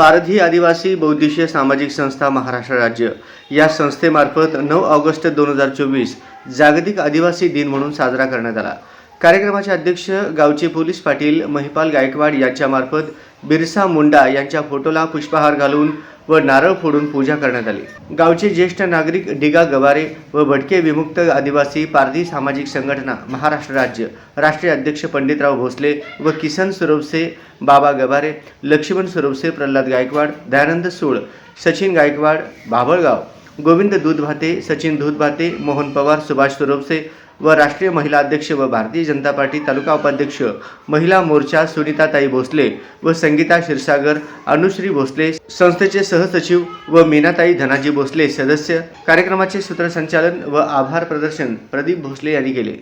पारधी आदिवासी बहुउद्देशीय सामाजिक संस्था महाराष्ट्र राज्य या संस्थेमार्फत 9 ऑगस्ट 2024 जागतिक आदिवासी दिन म्हणून साजरा करण्यात आला। कार्यक्रमाचे अध्यक्ष गावचे पोलीस पाटील महिपाल गायकवाड यांच्यामार्फत बिरसा मुंडा यांच्या फोटोला पुष्पहार घालून व नारळ फोडून पूजा करण्यात आली। गावचे ज्येष्ठ नागरिक डिगा गवारे व भटके विमुक्त आदिवासी पारधी सामाजिक संघटना महाराष्ट्र राज्य राष्ट्रीय अध्यक्ष पंडितराव भोसले व किसन सुरवसे, बाबा गवारे, लक्ष्मण सुरवसे, प्रल्हाद गायकवाड, दयानंद सूळ, सचिन गायकवाड, बाभळगाव, गोविंद दूधभाते, सचिन दूधभाते, मोहन पवार, सुभाष सुरवसे व राष्ट्रीय महिला अध्यक्ष व भारतीय जनता पार्टी तालुका उपाध्यक्ष महिला मोर्चा सुनीताताई भोसले व संगीता क्षीरसागर, अनुश्री भोसले, संस्थेचे सहसचिव व मीनाताई धनाजी भोसले सदस्य। कार्यक्रमाचे सूत्रसंचालन व आभार प्रदर्शन प्रदीप भोसले यांनी केले।